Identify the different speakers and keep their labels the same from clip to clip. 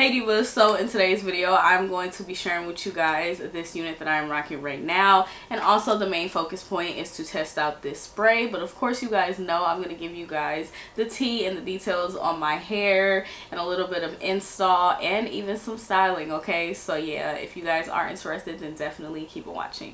Speaker 1: Hey divas, so in today's video I'm going to be sharing with you guys this unit that I'm rocking right now, and also the main focus point is to test out this spray. But of course you guys know I'm going to give you guys the tea and the details on my hair and a little bit of install and even some styling. Okay, so yeah, if you guys are interested then definitely keep watching.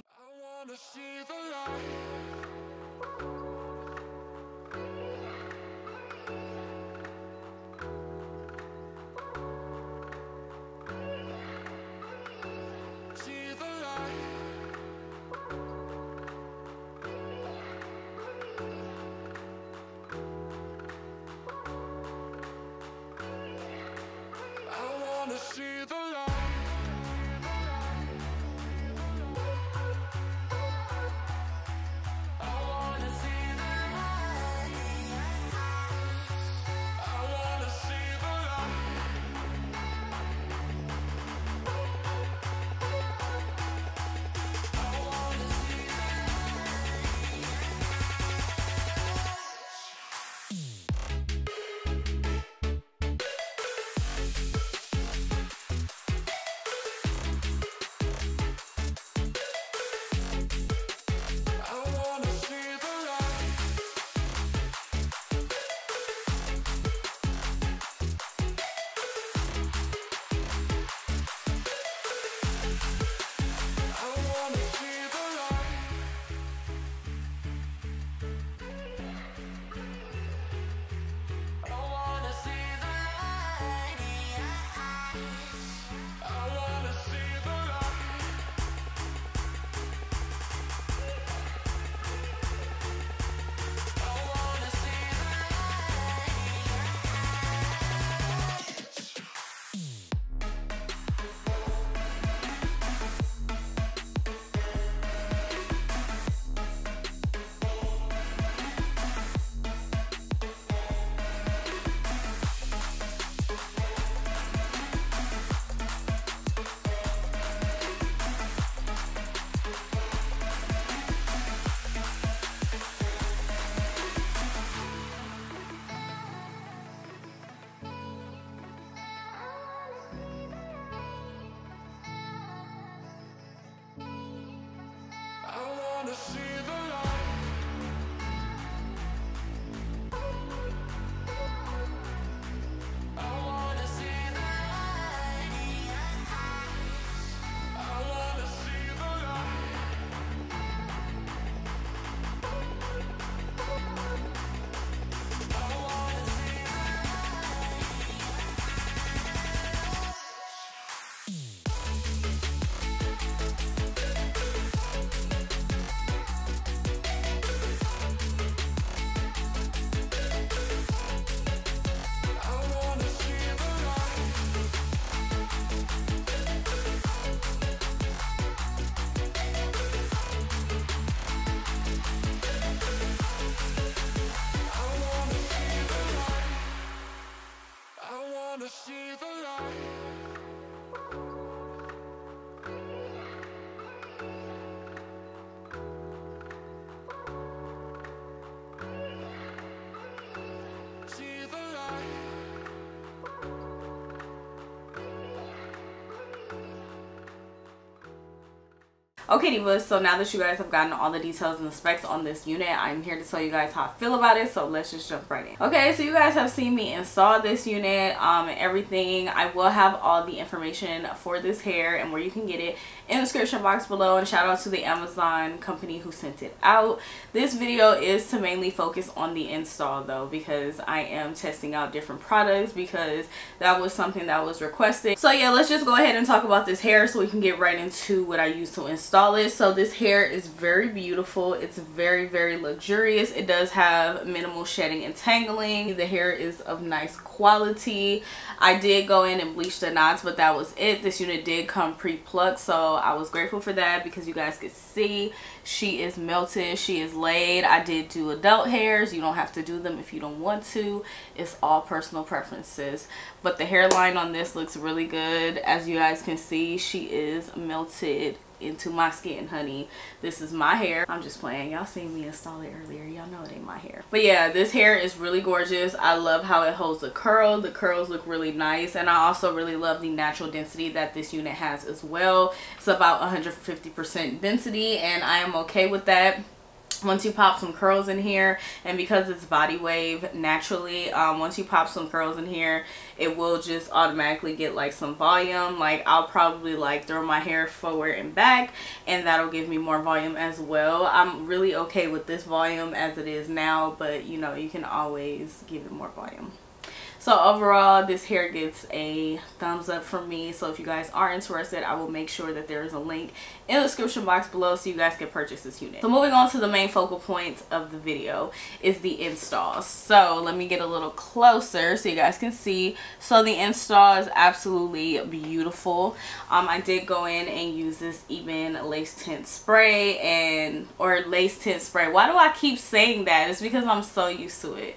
Speaker 2: I wanna see the light. See the light. See the light. I wanna see the light. I wanna see the light. I wanna see the see the light. See the light.
Speaker 1: Okay divas, so now that you guys have gotten all the details and the specs on this unit, I'm here to tell you guys how I feel about it, so let's just jump right in. Okay, so you guys have seen me install this unit and everything. I will have all the information for this hair and where you can get it in the description box below, and shout out to the Amazon company who sent it out. This video is to mainly focus on the install though, because I am testing out different products because that was something that was requested. So yeah, let's just go ahead and talk about this hair so we can get right into what I use to install it. So this hair is very beautiful. It's very luxurious. It does have minimal shedding and tangling. The hair is of nice quality. I did go in and bleach the knots, but that was it. This unit did come pre-plucked, so I was grateful for that because you guys could see she is melted, she is laid. I did do adult hairs. You don't have to do them if you don't want to. It's all personal preferences, but the hairline on this looks really good. As you guys can see, she is melted into my skin, honey. This is my hair. I'm just playing. Y'all seen me install it earlier. Y'all know it ain't my hair. But yeah, this hair is really gorgeous. I love how it holds the curl. The curls look really nice, and I also really love the natural density that this unit has as well. It's about 150% density, and I am okay with that. Once you pop some curls in here, and because it's body wave naturally, once you pop some curls in here, it will just automatically get like some volume. Like I'll probably like throw my hair forward and back, and that'll give me more volume as well. I'm really okay with this volume as it is now, but you know, you can always give it more volume. So overall, this hair gets a thumbs up from me. So if you guys are interested, I will make sure that there is a link in the description box below so you guys can purchase this unit. So moving on to the main focal point of the video is the install. So let me get a little closer so you guys can see. So the install is absolutely beautiful. I did go in and use this Ebin lace tint spray or lace tint spray. Why do I keep saying that? It's because I'm so used to it.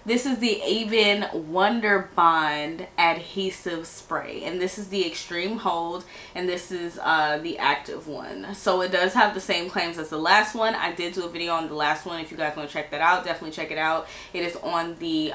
Speaker 1: This is the Ebin Wonder Bond adhesive spray, and this is the extreme hold, and this is the active one. So it does have the same claims as the last one. I did do a video on the last one. If you guys want to check that out, definitely check it out. It is on the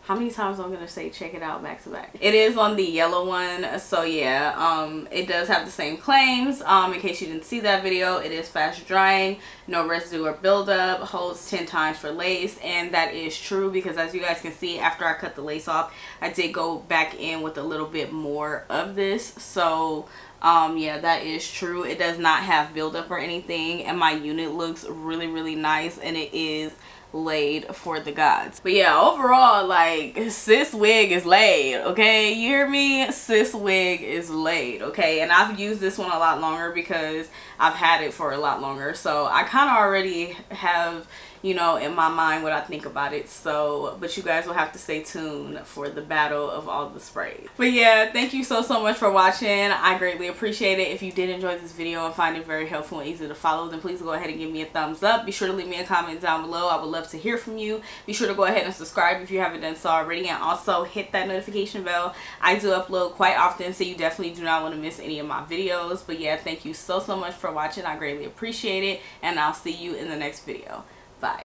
Speaker 1: how many times I'm gonna say check it out back to back. It is on the yellow one. So yeah, it does have the same claims. In case you didn't see that video, it is fast drying, no residue or buildup, holds 10 times for lace, and that is true because as you guys can see, after I cut the lace off, I did go back in with a little bit more of this. So yeah, that is true. It does not have buildup or anything, and my unit looks really, really nice, and it is laid for the gods. But yeah, overall, like, sis wig is laid, okay? You hear me? Sis wig is laid, okay? And I've used this one a lot longer because I've had it for a lot longer, so I kind of already have, you know, in my mind what I think about it. So but you guys will have to stay tuned for the battle of all the sprays. But yeah, thank you so much for watching. I greatly appreciate it. If you did enjoy this video and find it very helpful and easy to follow, then please go ahead and give me a thumbs up. Be sure to leave me a comment down below. I would love to hear from you. Be sure to go ahead and subscribe if you haven't done so already, and also hit that notification bell. I do upload quite often, so you definitely do not want to miss any of my videos. But yeah, thank you so much for watching. I greatly appreciate it, and I'll see you in the next video.